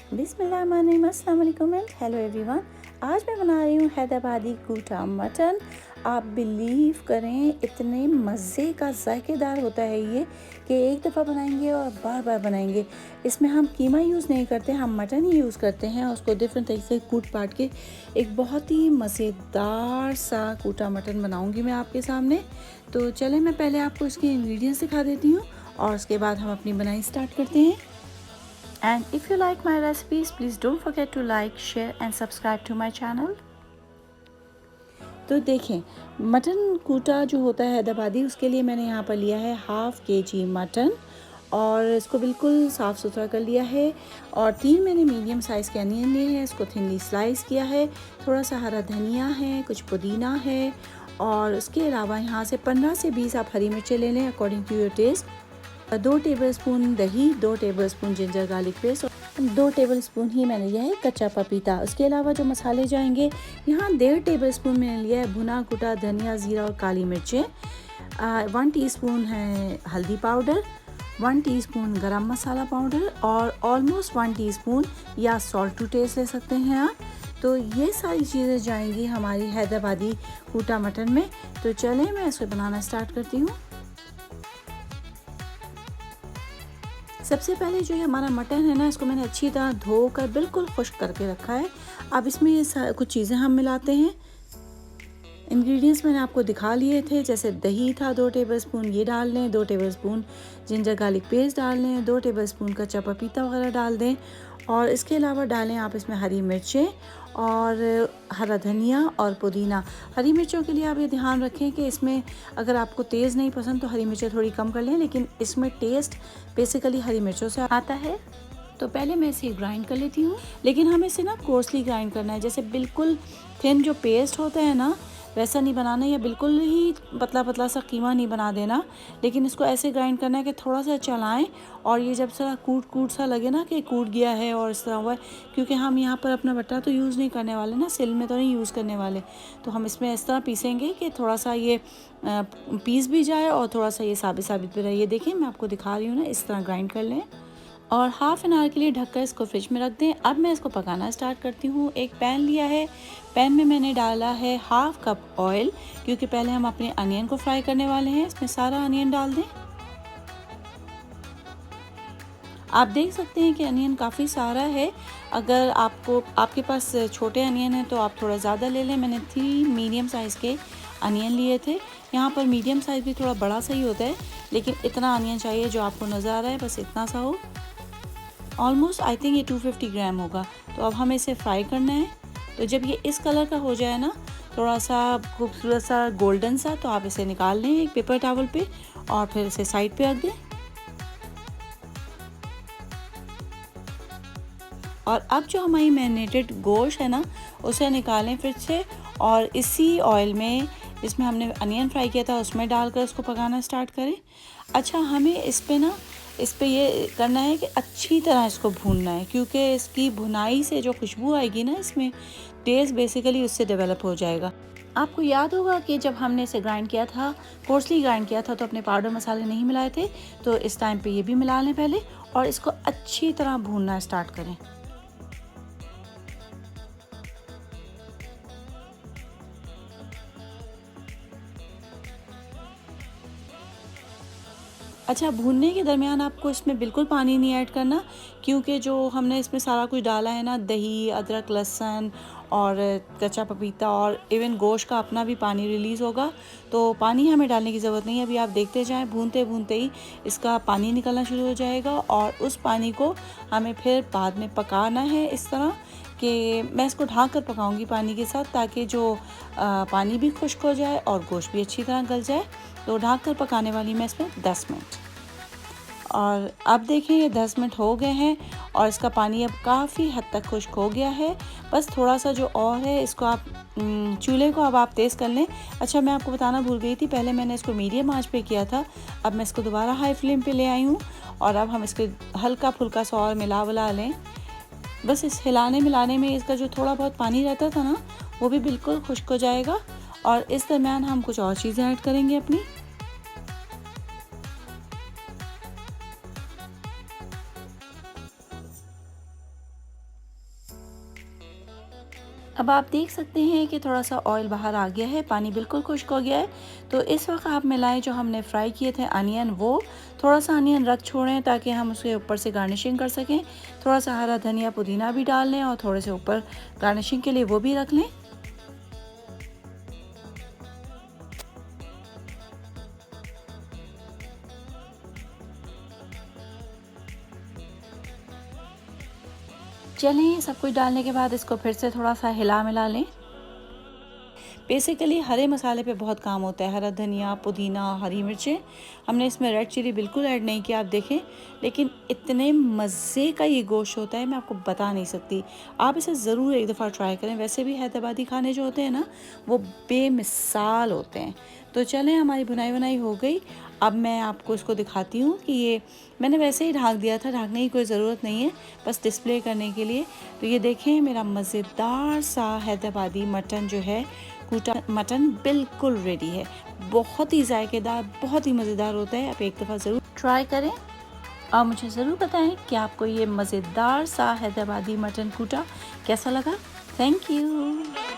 बिस्मिल्लाहिर्रहमानिर्रहीम, अस्सलाम वालेकुम एंड हेलो एवरीवन। आज मैं बना रही हूँ हैदराबादी कूटा मटन। आप बिलीव करें इतने मज़े का जायकेदार होता है ये कि एक दफ़ा बनाएंगे और बार बार बनाएंगे। इसमें हम कीमा यूज़ नहीं करते, हम मटन ही यूज़ करते हैं। उसको डिफरेंट तरीके से कूट पाट के एक बहुत ही मज़ेदार सा कूटा मटन बनाऊँगी मैं आपके सामने। तो चलें मैं पहले आपको इसके इंग्रेडिएंट्स दिखा देती हूँ और उसके बाद हम अपनी बनाई स्टार्ट करते हैं। And if you like my recipes, please don't forget to like, share and subscribe to my channel. तो देखें, मटन कूटा जो होता है हैदराबादी, उसके लिए मैंने यहाँ पर लिया है हाफ़ kg मटन और इसको बिल्कुल साफ़ सुथरा कर लिया है। और 3 मैंने मीडियम साइज़ के अनियन लिए हैं, इसको थिनली स्लाइस किया है। थोड़ा सा हरा धनिया है, कुछ पुदीना है और उसके अलावा यहाँ से 15 से 20 आप हरी मिर्चें ले लें according to your taste. 2 tablespoon दही, 2 टेबलस्पून जिंजर गार्लिक पेस्ट और 2 टेबलस्पून ही मैंने लिया है कच्चा पपीता। उसके अलावा जो मसाले जाएंगे, यहाँ 1.5 टेबलस्पून मैंने लिया है भुना कुटा धनिया, ज़ीरा और काली मिर्चें। 1 टीस्पून है हल्दी पाउडर, 1 टीस्पून गरम मसाला पाउडर और ऑलमोस्ट 1 टीस्पून या सॉल्ट टू टेस्ट ले सकते हैं आप। तो ये सारी चीज़ें जाएंगी हमारी हैदराबादी कूटा मटन में। तो चलें मैं इसको बनाना स्टार्ट करती हूँ। सबसे पहले जो ये हमारा मटन है ना, इसको मैंने अच्छी तरह धोकर बिल्कुल खुश्क करके रखा है। अब इसमें ये कुछ चीज़ें हम मिलाते हैं। इंग्रेडिएंट्स मैंने आपको दिखा लिए थे, जैसे दही था 2 टेबलस्पून, ये डाल लें। 2 टेबलस्पून जिंजर गार्लिक पेस्ट डाल लें। 2 टेबलस्पून कच्चा पपीता वगैरह डाल दें और इसके अलावा डालें आप इसमें हरी मिर्चें और हरा धनिया और पुदीना। हरी मिर्चों के लिए आप ये ध्यान रखें कि इसमें अगर आपको तेज़ नहीं पसंद तो हरी मिर्चें थोड़ी कम कर लें, लेकिन इसमें टेस्ट बेसिकली हरी मिर्चों से आता है। तो पहले मैं इसे ग्राइंड कर लेती हूँ, लेकिन हमें इसे ना कोर्सली ग्राइंड करना है, जैसे बिल्कुल थिन जो पेस्ट होता है ना वैसा नहीं बनाना, या बिल्कुल ही पतला पतला सा कीमा नहीं बना देना, लेकिन इसको ऐसे ग्राइंड करना है कि थोड़ा सा चलाएं और ये जब सा कूट सा लगे ना कि कूट गया है और इस तरह हुआ है, क्योंकि हम यहाँ पर अपना बट्टा तो यूज़ नहीं करने वाले ना, सिल में तो नहीं यूज़ करने वाले। तो हम इसमें इस तरह पीसेंगे कि थोड़ा सा ये पीस भी जाए और थोड़ा सा ये साबित भी रहे। ये देखिए मैं आपको दिखा रही हूँ ना, इस तरह ग्राइंड कर लें और हाफ़ एन आवर के लिए ढककर इसको फ्रिज में रख दें। अब मैं इसको पकाना स्टार्ट करती हूँ। एक पैन लिया है, पैन में मैंने डाला है हाफ़ कप ऑयल, क्योंकि पहले हम अपने अनियन को फ्राई करने वाले हैं। इसमें सारा अनियन डाल दें। आप देख सकते हैं कि अनियन काफ़ी सारा है। अगर आपके पास छोटे अनियन हैं तो आप थोड़ा ज़्यादा ले लें। मैंने 3 मीडियम साइज़ के अनियन लिए थे। यहाँ पर मीडियम साइज़ भी थोड़ा बड़ा सही होता है, लेकिन इतना अनियन चाहिए जो आपको नज़र आ रहा है, बस इतना सा हो। ऑलमोस्ट आई थिंक ये 250 ग्राम होगा। तो अब हमें इसे फ्राई करना है। तो जब ये इस कलर का हो जाए ना, थोड़ा सा खूबसूरत सा गोल्डन सा, तो आप इसे निकाल लें एक पेपर टॉवल पे और फिर इसे साइड पे रख दें। और अब जो हमारी मैरिनेटेड गोश्त है ना, उसे निकालें फिर से और इसी ऑयल में जिसमें हमने अनियन फ्राई किया था उसमें डालकर इसको पकाना स्टार्ट करें। अच्छा, हमें इस पे ये करना है कि अच्छी तरह इसको भूनना है, क्योंकि इसकी भुनाई से जो खुशबू आएगी ना, इसमें टेस्ट बेसिकली उससे डेवलप हो जाएगा। आपको याद होगा कि जब हमने इसे ग्राइंड किया था, कोर्सली ग्राइंड किया था, तो अपने पाउडर मसाले नहीं मिलाए थे। तो इस टाइम पे ये भी मिला लें पहले और इसको अच्छी तरह भूनना स्टार्ट करें। अच्छा, भूनने के दरमियान आपको इसमें बिल्कुल पानी नहीं ऐड करना, क्योंकि जो हमने इसमें सारा कुछ डाला है ना, दही, अदरक, लहसुन और कच्चा पपीता और इवन गोश्त का अपना भी पानी रिलीज़ होगा। तो पानी हमें डालने की ज़रूरत नहीं है। अभी आप देखते जाएं, भूनते भूनते ही इसका पानी निकलना शुरू हो जाएगा और उस पानी को हमें फिर बाद में पकाना है इस तरह कि मैं इसको ढक कर पकाऊंगी पानी के साथ, ताकि जो पानी भी खुश्क हो जाए और गोश्त भी अच्छी तरह गल जाए। तो ढक कर पकाने वाली मैं इसमें 10 मिनट। और अब देखिए ये 10 मिनट हो गए हैं और इसका पानी अब काफ़ी हद तक खुश्क हो गया है। बस थोड़ा सा जो और है, इसको आप चूल्हे को अब आप तेज़ कर लें। अच्छा, मैं आपको बताना भूल गई थी, पहले मैंने इसको मीडियम आंच पे किया था, अब मैं इसको दोबारा हाई फ्लेम पे ले आई हूँ और अब हम इसको हल्का फुल्का सा और मिला लें। बस इस हिलाने मिलाने में इसका जो थोड़ा बहुत पानी रहता था ना, वो भी बिल्कुल खुश्क हो जाएगा। और इस दरमियान हम कुछ और चीज़ें ऐड करेंगे अपनी। अब आप देख सकते हैं कि थोड़ा सा ऑयल बाहर आ गया है, पानी बिल्कुल खुश्क हो गया है। तो इस वक्त आप मिलाएं जो हमने फ्राई किए थे अनियन, वो थोड़ा सा अनियन रख छोड़ें ताकि हम उसके ऊपर से गार्निशिंग कर सकें। थोड़ा सा हरा धनिया पुदीना भी डाल लें और थोड़े से ऊपर गार्निशिंग के लिए वो भी रख लें। चलें, सब कुछ डालने के बाद इसको फिर से थोड़ा सा हिला मिला लें। बेसिकली हरे मसाले पे बहुत काम होता है, हरा धनिया, पुदीना, हरी मिर्चें। हमने इसमें रेड चिली बिल्कुल ऐड नहीं किया, आप देखें। लेकिन इतने मज़े का ये गोश्त होता है, मैं आपको बता नहीं सकती। आप इसे ज़रूर एक दफ़ा ट्राई करें। वैसे भी हैदराबादी खाने जो होते हैं ना, वो बेमिसाल होते हैं। तो चलें, हमारी भुनाई वनाई हो गई। अब मैं आपको इसको दिखाती हूँ कि ये मैंने वैसे ही ढक दिया था, ढकने की कोई ज़रूरत नहीं है, बस डिस्प्ले करने के लिए। तो ये देखें, मेरा मज़ेदार सा हैदराबादी मटन जो है, कूटा मटन बिल्कुल रेडी है। बहुत ही जायकेदार, बहुत ही मज़ेदार होता है। आप एक दफ़ा ज़रूर ट्राई करें और मुझे ज़रूर बताएं कि आपको ये मज़ेदार सा हैदराबादी मटन कूटा कैसा लगा। Thank you.